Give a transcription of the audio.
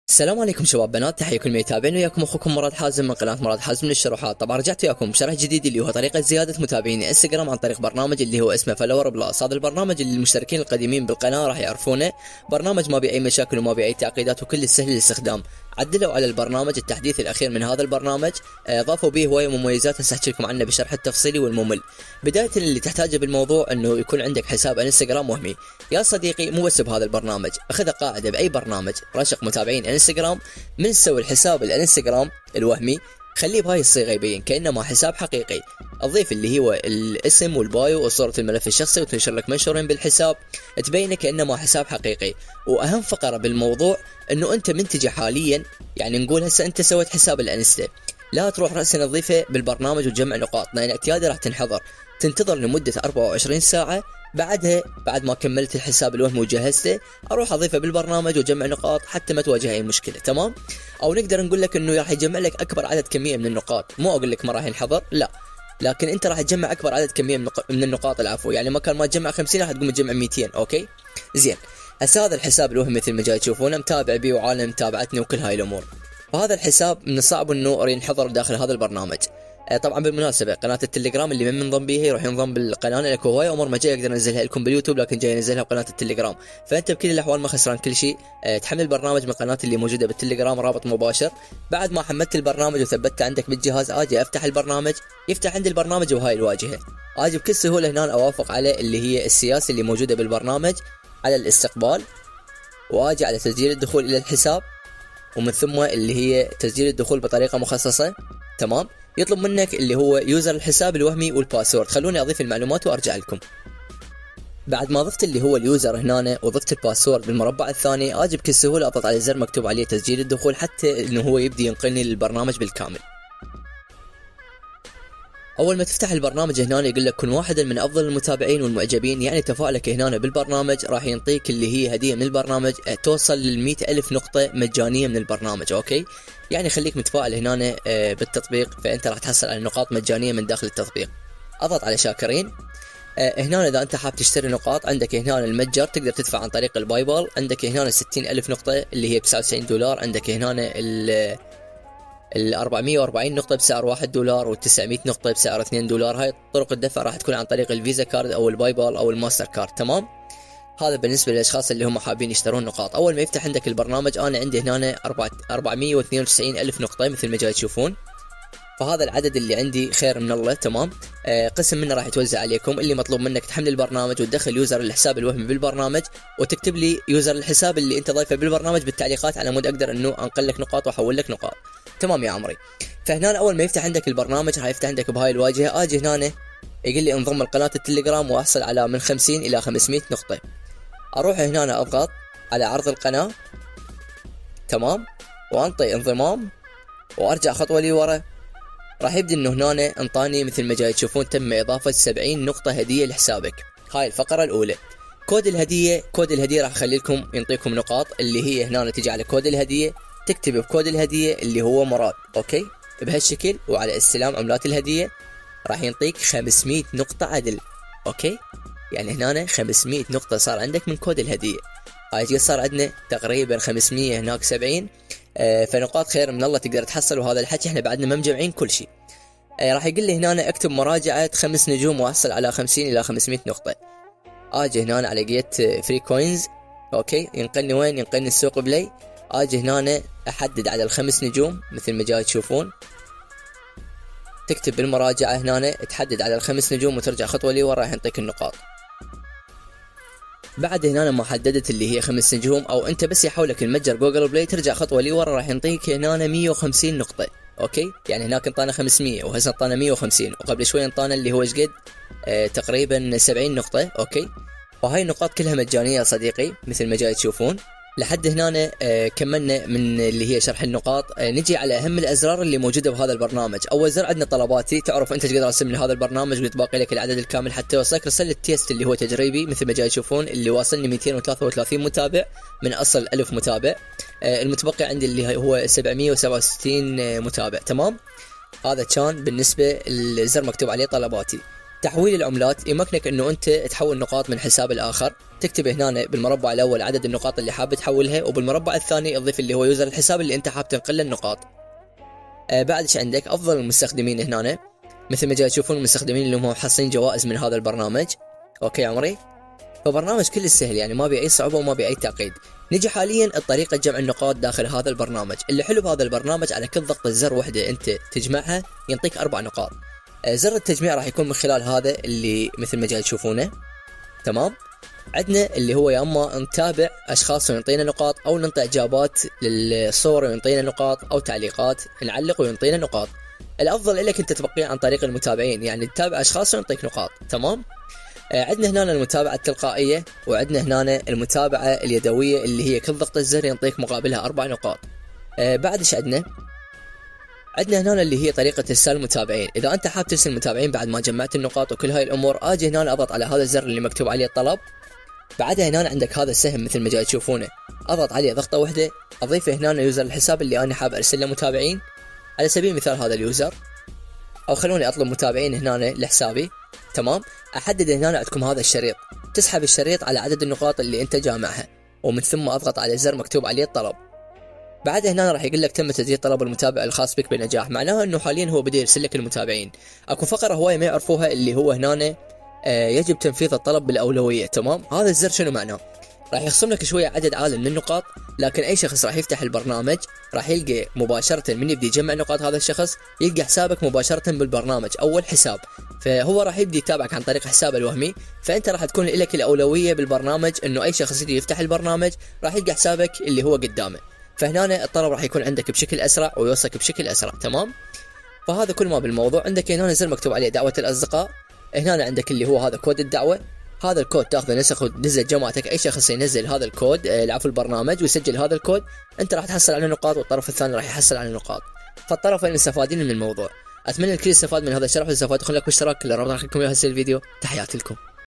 السلام عليكم شباب بنات، تحييكم المتابعين، وياكم اخوكم مراد حازم من قناه مراد حازم للشروحات. طبعا رجعت وياكم بشرح جديد اللي هو طريقه زياده متابعين انستغرام عن طريق برنامج اللي هو اسمه فلور بلس. هذا البرنامج اللي المشتركين القديمين بالقناه راح يعرفونه، برنامج ما بيه اي مشاكل وما بيه اي تعقيدات وكل سهل الاستخدام. عدلوا على البرنامج التحديث الاخير من هذا البرنامج، اضافوا به هوايه مميزات هسه احكي لكم عنه بشرح التفصيلي والممل. بدايه اللي تحتاجه بالموضوع انه يكون عندك حساب انستغرام وهمي. يا صديقي مو بس بهذا البرنامج، اخذ قاعده باي برنامج رشق متابعين انستغرام، من تسوي الحساب الانستغرام الوهمي خليه بهاي الصيغه يبين كانما حساب حقيقي. تضيف اللي هو الاسم والبايو وصوره الملف الشخصي وتنشر لك منشورين بالحساب تبينه كانما حساب حقيقي. واهم فقره بالموضوع انه انت منتجه حاليا، يعني نقول هسه انت سويت حساب الانستا، لا تروح راسا تضيفه بالبرنامج وتجمع نقاط، لان اعتيادي راح تنحظر، تنتظر لمده 24 ساعه. بعدها بعد ما كملت الحساب الوهمي وجهزته اروح اضيفه بالبرنامج واجمع نقاط حتى ما تواجه اي مشكله. تمام؟ او نقدر نقول لك انه راح يجمع لك اكبر عدد كميه من النقاط، مو اقول لك ما راح ينحضر، لا، لكن انت راح تجمع اكبر عدد كميه من النقاط. العفو، يعني مكان ما تجمع 50 راح تقوم تجمع 200. اوكي زين. هسه هذا الحساب الوهمي مثل ما جاي تشوفونه متابع بيه وعالم متابعتنا وكل هاي الامور، فهذا الحساب من الصعب انه ينحضر داخل هذا البرنامج. طبعا بالمناسبه قناه التليجرام اللي من منضم بيها يروح ينضم بالقناه، لك هوايه امور ما جاي اقدر انزلها لكم باليوتيوب، لكن جاي انزلها بقناه التليجرام، فانت بكل الاحوال ما خسران كل شيء. تحمل البرنامج من القناه اللي موجوده بالتليجرام، رابط مباشر. بعد ما حملت البرنامج وثبته عندك بالجهاز، اجي افتح البرنامج، يفتح عندي البرنامج وهاي الواجهه، اجي بكل سهوله هنا اوافق على اللي هي السياسه اللي موجوده بالبرنامج، على الاستقبال، واجي على تسجيل الدخول الى الحساب، ومن ثم اللي هي تسجيل الدخول بطريقه مخصصه. تمام؟ يطلب منك اللي هو يوزر الحساب الوهمي والباسورد. خلوني اضيف المعلومات وارجع لكم. بعد ما ضفت اللي هو اليوزر هنا وضفت الباسورد بالمربع الثاني، اجي بكل سهوله اضغط على زر مكتوب عليه تسجيل الدخول حتى انه هو يبدي ينقلني للبرنامج بالكامل. اول ما تفتح البرنامج هنا يقول لك كن واحدا من افضل المتابعين والمعجبين، يعني تفاعلك هنا بالبرنامج راح ينطيك اللي هي هديه من البرنامج توصل لل100 ألف نقطه مجانيه من البرنامج. اوكي، يعني خليك متفاعل هنا بالتطبيق، فانت راح تحصل على نقاط مجانيه من داخل التطبيق. اضغط على شاكرين. هنا اذا انت حاب تشتري نقاط عندك هنا المتجر، تقدر تدفع عن طريق الباي بال. عندك هنا 60 ألف نقطه اللي هي $99. عندك هنا ال 440 نقطة بسعر $1 وال900 نقطة بسعر $2. هاي طرق الدفع راح تكون عن طريق الفيزا كارد او الباي بال او الماستر كارد. تمام؟ هذا بالنسبة للاشخاص اللي هم حابين يشترون نقاط. اول ما يفتح عندك البرنامج انا عندي هنا 492 الف نقطة مثل ما جاي تشوفون، فهذا العدد اللي عندي خير من الله. تمام؟ قسم منه راح يتوزع عليكم. اللي مطلوب منك تحمل البرنامج وتدخل يوزر الحساب الوهمي بالبرنامج، وتكتب لي يوزر الحساب اللي انت ضايفه بالبرنامج بالتعليقات على مود اقدر انه انقل لك نقاط واحول لك نقاط. تمام يا عمري؟ فهنا اول ما يفتح عندك البرنامج راح يفتح عندك بهاي الواجهه. اجي هنا يقول لي انضم لقناه التليجرام واحصل على من 50 الى 500 نقطه. اروح هنا اضغط على عرض القناه، تمام، وانطي انضمام، وارجع خطوه لي ورا. راح يبدي انه هنا انطاني مثل ما جاي تشوفون تم اضافه 70 نقطه هديه لحسابك. هاي الفقره الاولى. كود الهديه راح اخلي لكم ينطيكم نقاط، اللي هي هنا تجي على كود الهديه، تكتب بكود الهديه اللي هو مراد. اوكي بهالشكل، وعلى استلام عملات الهديه راح ينطيك 500 نقطه عدل. اوكي، يعني هنا 500 نقطه صار عندك من كود الهديه. هاي صار عندنا تقريبا 500 هناك 70. فنقاط خير من الله تقدر تحصل. وهذا الحكي احنا بعدنا ما مجمعين كل شيء. راح يقول لي هنا اكتب مراجعه 5 نجوم واحصل على 50 الى 500 نقطه. اجي هنا على جيت فري كوينز. اوكي، ينقلني وين؟ ينقلني السوق بلاي. اجي هنا احدد على ال5 نجوم مثل ما جاي تشوفون، تكتب بالمراجعه هنا تحدد على ال5 نجوم وترجع خطوه لي ورا راح يعطيك النقاط. بعد هنا ما حددت اللي هي 5 نجوم، او انت بس يحولك المتجر جوجل بلاي ترجع خطوه لي ورا راح يعطيك هنا 150 نقطه. اوكي، يعني هناك انطانا 500 وهسه انطانا 150، وقبل شوي انطانا اللي هو ايش قد تقريبا 70 نقطه. اوكي، وهاي النقاط كلها مجانيه يا صديقي مثل ما جاي تشوفون. لحد هنا كملنا من اللي هي شرح النقاط. نجي على اهم الازرار اللي موجوده بهذا البرنامج. اول زر عندنا طلباتي، تعرف انت تقدر ترسم لي هذا البرنامج ويتبقى لك العدد الكامل حتى يوصلك. رسل التيست اللي هو تجريبي مثل ما جاي تشوفون، اللي واصلني 233 متابع من اصل 1000 متابع. المتبقي عندي اللي هو 767 متابع. تمام؟ هذا كان بالنسبه الزر مكتوب عليه طلباتي. تحويل العملات يمكنك انه انت تحول نقاط من حساب الاخر. تكتب هنا بالمربع الاول عدد النقاط اللي حاب تحولها، وبالمربع الثاني تضيف اللي هو يوزر الحساب اللي انت حاب تنقل له النقاط. بعد ايش عندك افضل المستخدمين هنا، مثل ما جاي تشوفون المستخدمين اللي هم حاصلين جوائز من هذا البرنامج. اوكي يا عمري، فبرنامج كل سهل يعني ما بي اي صعوبه وما بي اي تعقيد. نجي حاليا طريقه جمع النقاط داخل هذا البرنامج. اللي حلو بهذا البرنامج على كل ضغطه زر وحده انت تجمعها ينطيك 4 نقاط. زر التجميع راح يكون من خلال هذا اللي مثل ما جاي تشوفونه. تمام. عندنا اللي هو يا اما نتابع اشخاص وينطينا نقاط، او ننطي اجابات للصور وينطينا نقاط، او تعليقات نعلق وينطينا نقاط. الافضل لك انت تبقيه عن طريق المتابعين، يعني تتابع اشخاص وينطيك نقاط. تمام. عندنا هنا المتابعة التلقائية، وعندنا هنا المتابعة اليدوية اللي هي كل ضغطة زر ينطيك مقابلها 4 نقاط. بعد ايش عندنا هنا اللي هي طريقة ارسال المتابعين. اذا انت حاب ترسل المتابعين بعد ما جمعت النقاط وكل هاي الامور، اجي هنا اضغط على هذا الزر اللي مكتوب عليه الطلب. بعدها هنا عندك هذا السهم مثل ما جاي تشوفونه، اضغط عليه ضغطة واحدة، اضيف هنا يوزر الحساب اللي انا حاب ارسل له متابعين، على سبيل المثال هذا اليوزر، او خلوني اطلب متابعين هنا لحسابي. تمام. احدد هنا عندكم هذا الشريط، تسحب الشريط على عدد النقاط اللي انت جامعها، ومن ثم اضغط على زر مكتوب عليه الطلب. بعدها هنا راح يقول لك تم تسجيل طلب المتابع الخاص بك بنجاح، معناها انه حاليا هو بده يرسل لك المتابعين. اكو فقره هوايه ما يعرفوها اللي هو هنا يجب تنفيذ الطلب بالاولويه. تمام. هذا الزر شنو معناه؟ راح يخصم لك شويه عدد عالي من النقاط، لكن اي شخص راح يفتح البرنامج راح يلقى مباشره من يبدي يجمع نقاط هذا الشخص يلقى حسابك مباشره بالبرنامج، اول حساب، فهو راح يبدي يتابعك عن طريق حسابه الوهمي، فانت راح تكون لك الاولويه بالبرنامج، انه اي شخص يجي يفتح البرنامج راح يلقى حسابك اللي هو قدامه، فهنا الطلب راح يكون عندك بشكل اسرع ويوصلك بشكل اسرع. تمام. فهذا كل ما بالموضوع. عندك هنا زر مكتوب عليه دعوه الاصدقاء، هنا عندك اللي هو هذا كود الدعوه، هذا الكود تاخذه نسخ ونزل جماعتك، اي شخص ينزل هذا الكود العفو البرنامج ويسجل هذا الكود، انت راح تحصل على نقاط والطرف الثاني راح يحصل على نقاط، فالطرفين مستفادين من الموضوع. اتمنى الكل يستفاد من هذا الشرح، واذا استفادتوا خلوا لكم اشتراك، الرابط راح لكم اياه هسه الفيديو. تحياتي لكم.